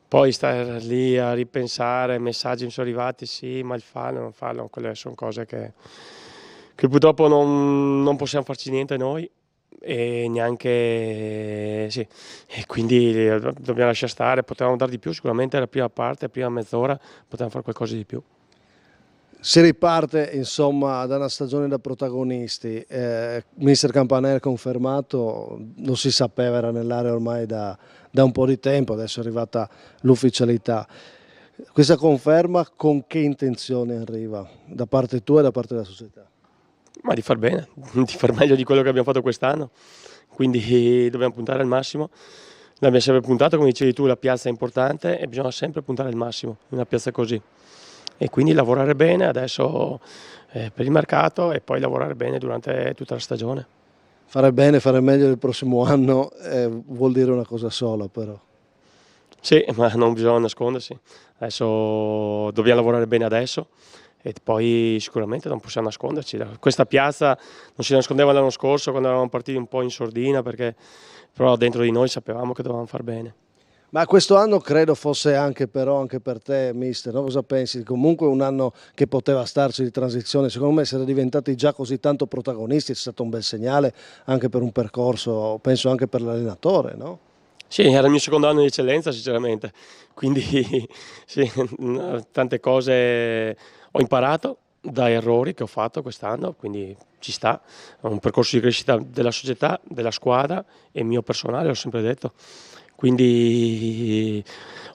Poi stare lì a ripensare, messaggi mi sono arrivati, sì, ma il fallo, non fallo, quelle sono cose che purtroppo non possiamo farci niente noi e neanche, sì, e quindi dobbiamo lasciare stare, potevamo dare di più sicuramente la prima parte, la prima mezz'ora, potevamo fare qualcosa di più.
Si riparte insomma da una stagione da protagonisti, mister Campaner confermato, lo si sapeva, era nell'area ormai da un po' di tempo, adesso è arrivata l'ufficialità. Questa conferma con che intenzione arriva? Da parte tua e da parte della società?
Ma di far bene, di far meglio di quello che abbiamo fatto quest'anno, quindi dobbiamo puntare al massimo. l'abbiamo sempre puntato, come dicevi tu, la piazza è importante e bisogna sempre puntare al massimo in una piazza così. E quindi lavorare bene adesso per il mercato e poi lavorare bene durante tutta la stagione.
Fare bene, fare meglio del prossimo anno vuol dire una cosa sola però.
Sì, ma non bisogna nascondersi. Adesso dobbiamo lavorare bene adesso e poi sicuramente non possiamo nasconderci. Questa piazza non si nascondeva l'anno scorso quando eravamo partiti un po' in sordina, però dentro di noi sapevamo che dovevamo far bene.
Ma questo anno credo fosse anche però anche per te, mister, no? Cosa pensi? Comunque un anno che poteva starci di transizione, secondo me essere diventati già così tanto protagonisti è stato un bel segnale anche per un percorso, penso anche per l'allenatore, no?
Sì, era il mio secondo anno di eccellenza sinceramente, quindi sì, tante cose ho imparato da errori che ho fatto quest'anno, quindi ci sta, è un percorso di crescita della società, della squadra e mio personale, l'ho sempre detto. Quindi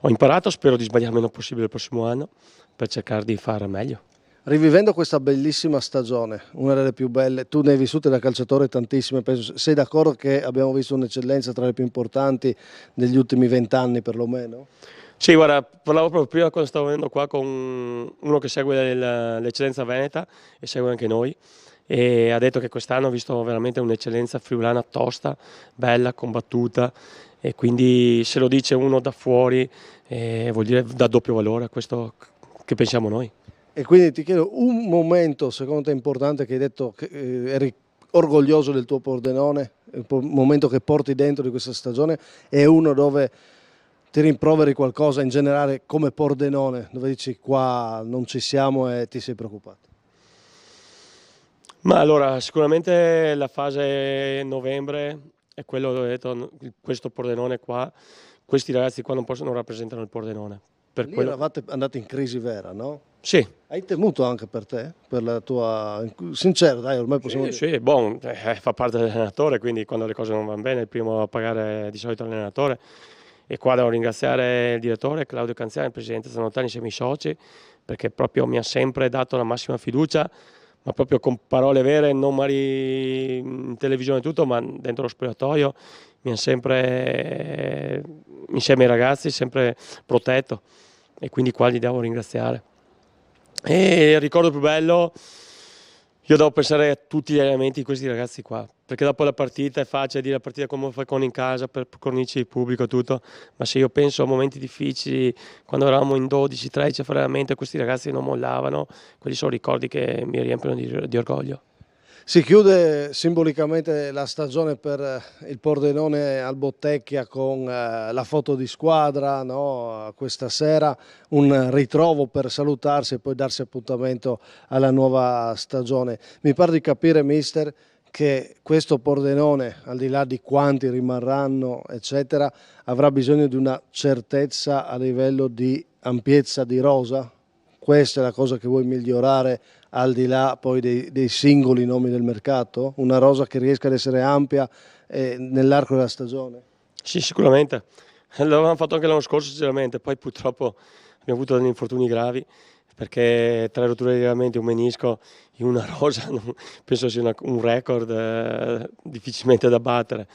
ho imparato, spero di sbagliare meno possibile il prossimo anno per cercare di fare meglio.
Rivivendo questa bellissima stagione, una delle più belle, tu ne hai vissute da calciatore tantissime, penso, sei d'accordo che abbiamo visto un'eccellenza tra le più importanti degli ultimi 20 anni perlomeno?
Sì, guarda, parlavo proprio prima quando stavo venendo qua con uno che segue l'eccellenza veneta e segue anche noi e ha detto che quest'anno ha visto veramente un'eccellenza friulana tosta, bella, combattuta e quindi se lo dice uno da fuori vuol dire da doppio valore a questo che pensiamo noi.
E quindi ti chiedo un momento secondo te importante che hai detto che eri orgoglioso del tuo Pordenone, il momento che porti dentro di questa stagione e uno dove ti rimproveri qualcosa in generale come Pordenone, dove dici qua non ci siamo e ti sei preoccupato?
Ma allora, sicuramente la fase novembre è quello dove ho detto questo Pordenone qua, questi ragazzi qua non rappresentano il Pordenone. Per
Lì
quello...
eravate andati in crisi vera, no?
Sì.
Hai temuto anche per te? Per la tua... Sincero, dai, ormai possiamo dire.
Sì, bon, fa parte dell'allenatore, quindi quando le cose non vanno bene il primo a pagare di solito l'allenatore. E qua devo ringraziare il direttore Claudio Canziani, il presidente Zanotani, insieme ai soci, perché proprio mi ha sempre dato la massima fiducia, ma proprio con parole vere, non magari in televisione e tutto, ma dentro lo spogliatoio mi ha sempre, insieme ai ragazzi, sempre protetto e quindi qua gli devo ringraziare. E il ricordo più bello, io devo pensare a tutti gli allenamenti di questi ragazzi qua, perché dopo la partita è facile dire la partita come fai con in casa per cornici il pubblico e tutto, ma se io penso a momenti difficili, quando eravamo in 12-13 a fare allenamento e questi ragazzi non mollavano, quelli sono ricordi che mi riempiono di orgoglio.
Si chiude simbolicamente la stagione per il Pordenone al Bottecchia con la foto di squadra, no? Questa sera un ritrovo per salutarsi e poi darsi appuntamento alla nuova stagione. Mi pare di capire, mister, che questo Pordenone, al di là di quanti rimarranno, eccetera, avrà bisogno di una certezza a livello di ampiezza di rosa? Questa è la cosa che vuoi migliorare al di là poi dei singoli nomi del mercato? Una rosa che riesca ad essere ampia nell'arco della stagione?
Sì, sicuramente. L'avevamo fatto anche l'anno scorso, sinceramente, poi purtroppo abbiamo avuto degli infortuni gravi, perché 3 rotture di legamenti e un menisco in una rosa penso sia un record difficilmente da battere.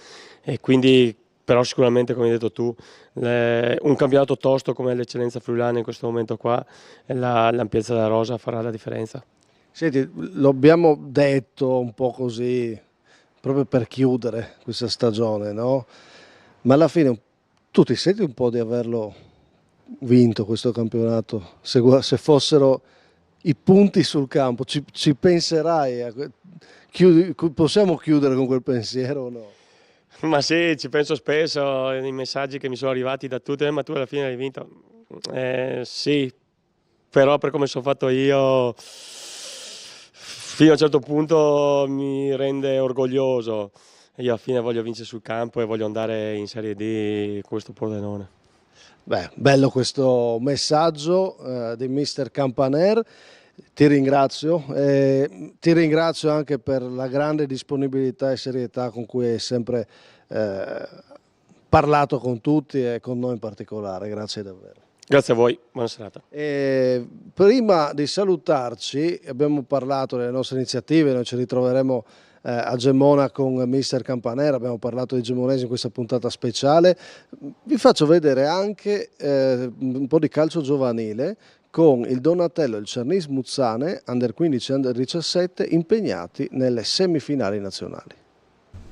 E quindi, però sicuramente, come hai detto tu, un campionato tosto come l'eccellenza friulana in questo momento qua, l'ampiezza della rosa farà la differenza.
Senti, lo abbiamo detto un po' così, proprio per chiudere questa stagione, no? Ma alla fine tu ti senti un po' di averlo vinto questo campionato? Se fossero i punti sul campo, ci penserai? Possiamo chiudere con quel pensiero o no?
Ma sì, ci penso spesso, i messaggi che mi sono arrivati da tutti, ma tu alla fine hai vinto. Sì, però per come sono fatto io, fino a un certo punto mi rende orgoglioso. Io alla fine voglio vincere sul campo e voglio andare in Serie D con questo Pordenone.
Beh, bello questo messaggio di Mister Campaner, ti ringrazio anche per la grande disponibilità e serietà con cui hai sempre parlato con tutti e con noi in particolare, grazie davvero.
Grazie a voi, buona serata.
Prima di salutarci abbiamo parlato delle nostre iniziative, noi ci ritroveremo a Gemona con Mister Campanera, abbiamo parlato di Gemonesi in questa puntata speciale. Vi faccio vedere anche un po' di calcio giovanile con il Donatello e il Cernis Muzzane, under 15 e under 17, impegnati nelle semifinali nazionali.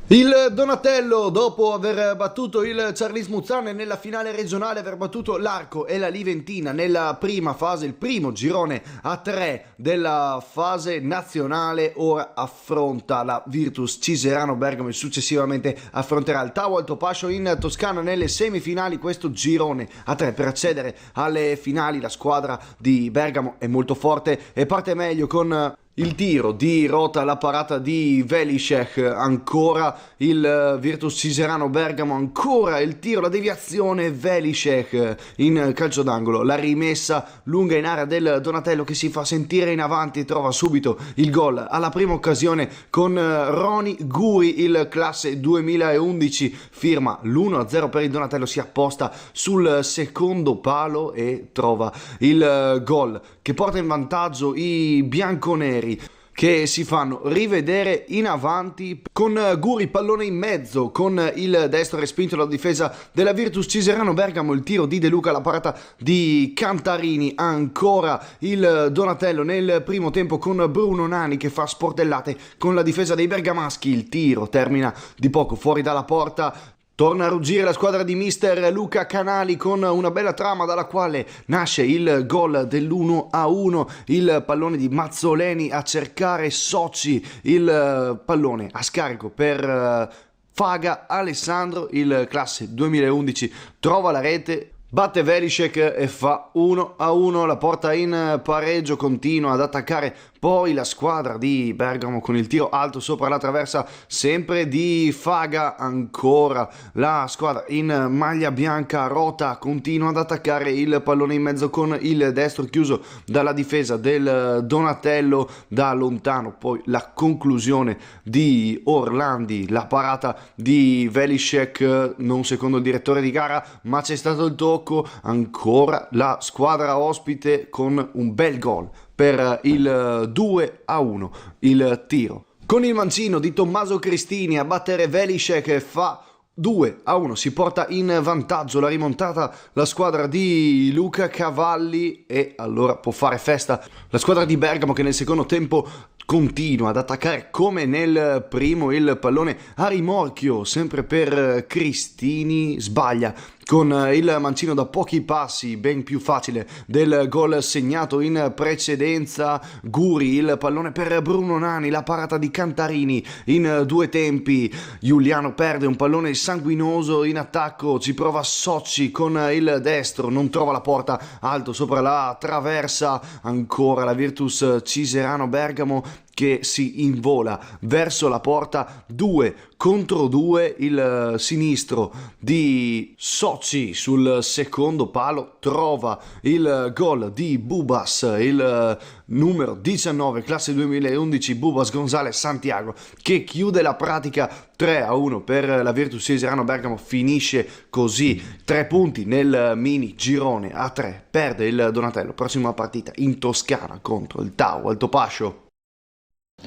Il Donatello, dopo aver battuto il Cernis Muzzane nella finale regionale, aver battuto l'Arco e la Liventina nella prima fase, il primo girone a 3 della fase nazionale, ora affronta la Virtus Ciserano Bergamo e successivamente affronterà il Tau Alto Pascio in Toscana nelle semifinali. Questo girone a 3 per accedere alle finali. La squadra di Bergamo è molto forte e parte meglio con il tiro di Rota, la parata di Velicek, ancora il Virtus Ciserano Bergamo, ancora il tiro, la deviazione, Velicek in calcio d'angolo, la rimessa lunga in area del Donatello che si fa sentire in avanti e trova subito il gol alla prima occasione con Roni Guri, il classe 2011, firma l'1-0 per il Donatello, si apposta sul secondo palo e trova il gol che porta in vantaggio i bianconeri, che si fanno rivedere in avanti con Guri, pallone in mezzo, con il destro respinto dalla difesa della Virtus Ciserano Bergamo, il tiro di De Luca, la parata di Cantarini, ancora il Donatello nel primo tempo con Bruno Nani che fa sportellate con la difesa dei bergamaschi, il tiro termina di poco fuori dalla porta. Torna a ruggire la squadra di mister Luca Canali con una bella trama dalla quale nasce il gol dell'1-1, il pallone di Mazzoleni a cercare Soci, il pallone a scarico per Faga Alessandro, il classe 2011 trova la rete, batte Velicek e fa 1-1, la porta in pareggio, continua ad attaccare poi la squadra di Bergamo con il tiro alto sopra la traversa sempre di Faga, ancora la squadra in maglia bianca, Rota continua ad attaccare, il pallone in mezzo con il destro chiuso dalla difesa del Donatello da lontano, poi la conclusione di Orlandi, la parata di Velicek non secondo il direttore di gara ma c'è stato il tocco, ancora la squadra ospite con un bel gol per il 2-1, il tiro con il mancino di Tommaso Cristini a battere Velicek, fa 2-1, si porta in vantaggio, la rimontata la squadra di Luca Cavalli e allora può fare festa la squadra di Bergamo che nel secondo tempo continua ad attaccare come nel primo, il pallone a rimorchio sempre per Cristini, sbaglia con il mancino da pochi passi, ben più facile del gol segnato in precedenza. Guri, il pallone per Bruno Nani, la parata di Cantarini in due tempi, Giuliano perde un pallone sanguinoso in attacco, ci prova Soci con il destro, non trova la porta, alto sopra la traversa, ancora la Virtus Ciserano Bergamo che si invola verso la porta, 2 contro 2, il sinistro di Soci sul secondo palo trova il gol di Bubas, il numero 19 classe 2011, Bubas González Santiago, che chiude la pratica 3-1 per la Virtus Ciserano Bergamo, finisce così 3 punti nel mini girone a 3, perde il Donatello, prossima partita in Toscana contro il Tau Alto Pascio.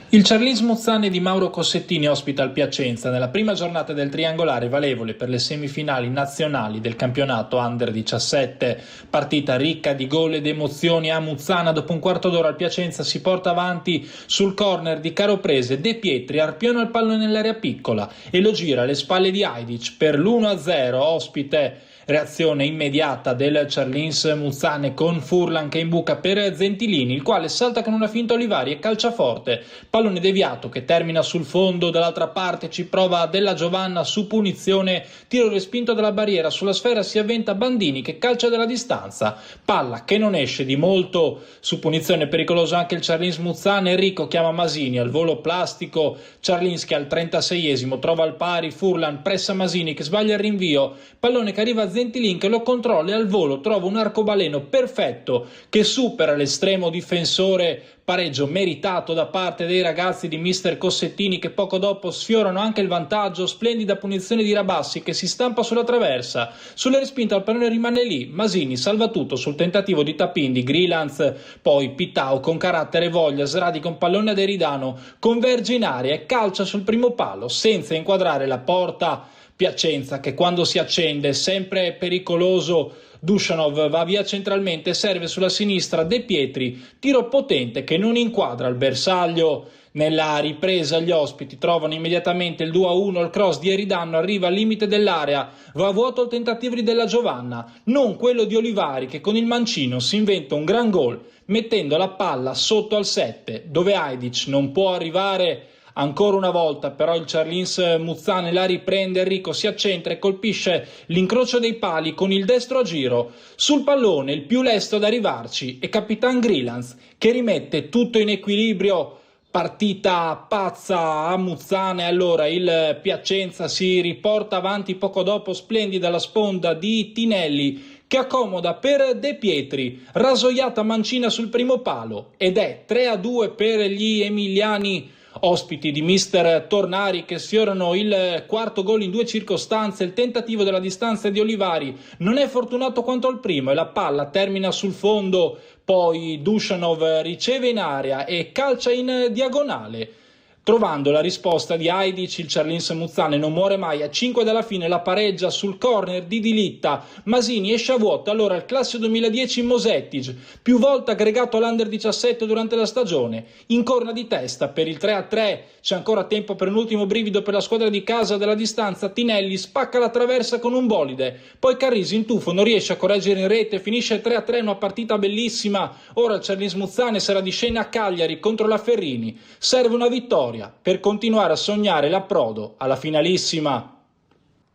Il Cernis Muzzane di Mauro Cossettini ospita il Piacenza nella prima giornata del triangolare valevole per le semifinali nazionali del campionato Under 17. Partita ricca di gol ed emozioni a Muzzana. Dopo un quarto d'ora il Piacenza si porta avanti sul corner di Caroprese. De Pietri arpiona il pallone nell'area piccola e lo gira alle spalle di Ajdic per l'1-0. Ospite reazione immediata del Cernis Muzzane con Furlan che imbuca per Gentilini, il quale salta con una finta Olivari e calcia forte, pallone deviato che termina sul fondo. Dall'altra parte ci prova Della Giovanna su punizione, tiro respinto dalla barriera, sulla sfera si avventa Bandini che calcia dalla distanza, palla che non esce di molto, su punizione pericoloso anche il Cernis Muzzane. Enrico chiama Masini al volo plastico, Ciarlinski al 36esimo trova al pari, Furlan pressa Masini che sbaglia il rinvio, pallone che arriva a Zentilin che lo controlla e al volo trova un arcobaleno perfetto che supera l'estremo difensore, pareggio meritato da parte dei ragazzi di mister Cossettini che poco dopo sfiorano anche il vantaggio. Splendida punizione di Rabassi che si stampa sulla traversa, sulle respinte al pallone rimane lì, Masini salva tutto sul tentativo di tap-in di Grilanz, poi Pitao con carattere e voglia sradica un pallone ad Eridano, converge in aria e calcia sul primo palo senza inquadrare la porta. Piacenza che quando si accende è sempre pericoloso. Dushanov va via centralmente, serve sulla sinistra De Pietri, tiro potente che non inquadra il bersaglio. Nella ripresa gli ospiti trovano immediatamente il 2-1, il cross di Eridano arriva al limite dell'area, va a vuoto il tentativo di Della Giovanna, non quello di Olivari che con il mancino si inventa un gran gol mettendo la palla sotto al 7 dove Ajdic non può arrivare. Ancora una volta però il Charlins Muzzane la riprende, Enrico si accentra e colpisce l'incrocio dei pali con il destro a giro. Sul pallone il più lesto ad arrivarci è Capitan Grilanz che rimette tutto in equilibrio. Partita pazza a Muzzane, allora il Piacenza si riporta avanti poco dopo, splendida la sponda di Tinelli che accomoda per De Pietri, rasoiata mancina sul primo palo ed è 3-2 per gli emiliani. Ospiti di mister Tornari che sfiorano il quarto gol in due circostanze. Il tentativo della distanza di Olivari non è fortunato quanto il primo e la palla termina sul fondo. Poi Dushanov riceve in area e calcia in diagonale. Trovando la risposta di Ajdic, il Charlins Muzzane non muore mai, a 5 dalla fine la pareggia sul corner di Dilitta, Masini esce a vuoto, allora il classe 2010 Mosettic, più volte aggregato all'Under 17 durante la stagione, incorna di testa per il 3-3, c'è ancora tempo per un ultimo brivido per la squadra di casa della distanza, Tinelli spacca la traversa con un bolide, poi Carrisi in tuffo non riesce a correggere in rete, finisce 3-3, una partita bellissima, ora il Charlins Muzzane sarà di scena a Cagliari contro la Ferrini, serve una vittoria per continuare a sognare l'approdo alla finalissima.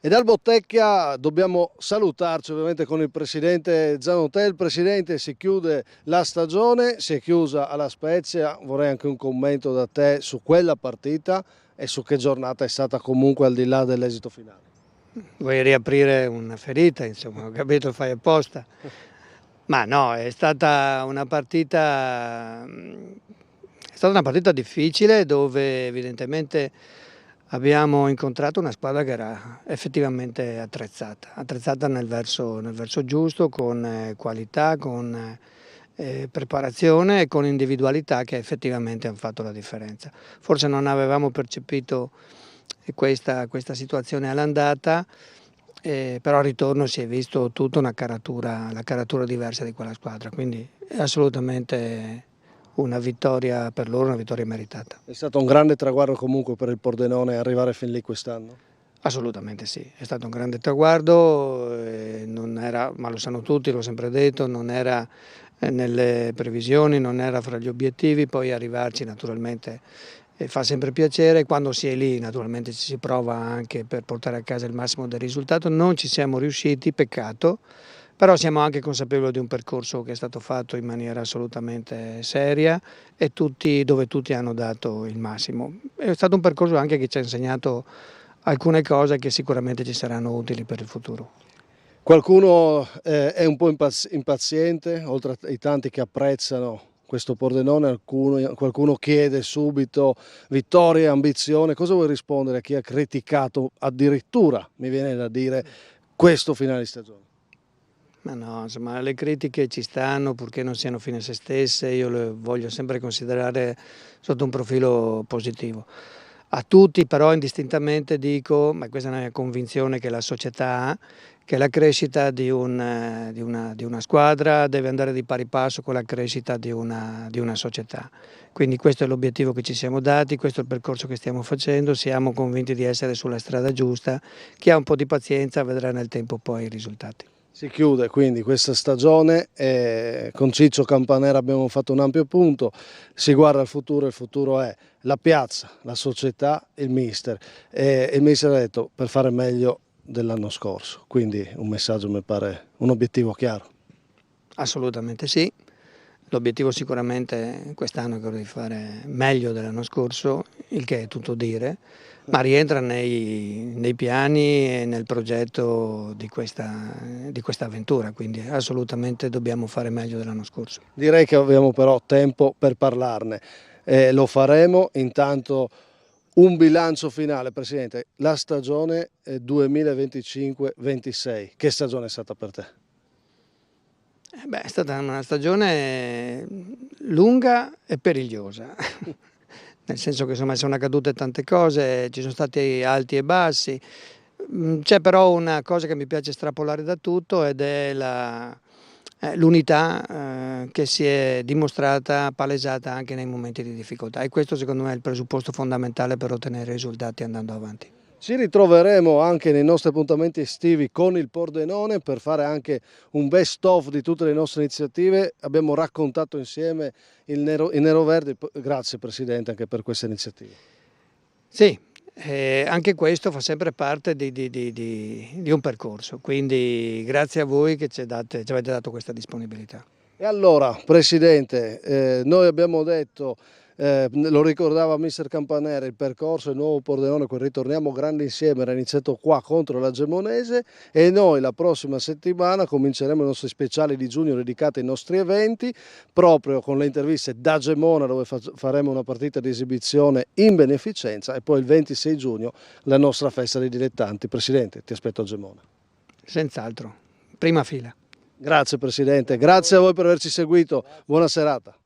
E dal Bottecchia dobbiamo salutarci ovviamente con il presidente Zanotel. Presidente, si chiude la stagione, si è chiusa alla Spezia, vorrei anche un commento da te su quella partita e su che giornata è stata comunque al di là dell'esito finale.
Vuoi riaprire una ferita, insomma, ho capito, fai apposta. Ma no, è stata una partita difficile dove evidentemente abbiamo incontrato una squadra che era effettivamente attrezzata nel verso giusto, con qualità, con preparazione e con individualità che effettivamente hanno fatto la differenza. Forse non avevamo percepito questa situazione all'andata, però al ritorno si è visto tutta la caratura diversa di quella squadra, quindi è assolutamente una vittoria per loro, una vittoria meritata.
È stato un grande traguardo comunque per il Pordenone arrivare fin lì quest'anno?
Assolutamente sì, è stato un grande traguardo, ma lo sanno tutti, l'ho sempre detto, non era nelle previsioni, non era fra gli obiettivi, poi arrivarci naturalmente fa sempre piacere, quando si è lì naturalmente ci si prova anche per portare a casa il massimo del risultato, non ci siamo riusciti, peccato. Però siamo anche consapevoli di un percorso che è stato fatto in maniera assolutamente seria e dove tutti hanno dato il massimo. È stato un percorso anche che ci ha insegnato alcune cose che sicuramente ci saranno utili per il futuro.
Qualcuno è un po' impaziente, oltre ai tanti che apprezzano questo Pordenone, qualcuno chiede subito vittoria, ambizione. Cosa vuoi rispondere a chi ha criticato addirittura, mi viene da dire, questo finale di stagione?
Ma no, insomma, le critiche ci stanno purché non siano fine a se stesse, io le voglio sempre considerare sotto un profilo positivo. A tutti però indistintamente dico, ma questa è una convinzione che la società ha, che la crescita di una squadra deve andare di pari passo con la crescita di una società. Quindi questo è l'obiettivo che ci siamo dati, questo è il percorso che stiamo facendo, siamo convinti di essere sulla strada giusta, chi ha un po' di pazienza vedrà nel tempo poi i risultati.
Si chiude quindi questa stagione, con Ciccio Campanera abbiamo fatto un ampio punto, si guarda al futuro, il futuro è la piazza, la società, il mister. Il mister ha detto per fare meglio dell'anno scorso, quindi un messaggio mi pare un obiettivo chiaro.
Assolutamente sì, L'obiettivo sicuramente quest'anno è quello di fare meglio dell'anno scorso, il che è tutto dire, ma rientra nei piani e nel progetto di questa avventura, quindi assolutamente dobbiamo fare meglio dell'anno scorso.
Direi che abbiamo però tempo per parlarne. Lo faremo. Intanto un bilancio finale, Presidente, la stagione 2025-26, che stagione è stata per te?
È stata una stagione lunga e perigliosa, nel senso che insomma sono accadute tante cose, ci sono stati alti e bassi. C'è però una cosa che mi piace estrapolare da tutto ed è l'unità che si è dimostrata, palesata anche nei momenti di difficoltà, e questo secondo me è il presupposto fondamentale per ottenere risultati andando avanti.
Ci ritroveremo anche nei nostri appuntamenti estivi con il Pordenone per fare anche un best of di tutte le nostre iniziative. Abbiamo raccontato insieme il Nero Verde. Grazie Presidente anche per queste iniziative.
Sì, anche questo fa sempre parte di un percorso, quindi grazie a voi che ci avete dato questa disponibilità.
E allora Presidente, noi abbiamo detto, lo ricordava Mister Campanera, il percorso del nuovo Pordenone, cui ritorniamo grandi insieme, era iniziato qua contro la Gemonese, e noi la prossima settimana cominceremo i nostri speciali di giugno dedicati ai nostri eventi, proprio con le interviste da Gemona, dove faremo una partita di esibizione in beneficenza, e poi il 26 giugno la nostra festa dei dilettanti. Presidente, ti aspetto a Gemona.
Senz'altro, prima fila.
Grazie Presidente, grazie a voi per averci seguito, buona serata.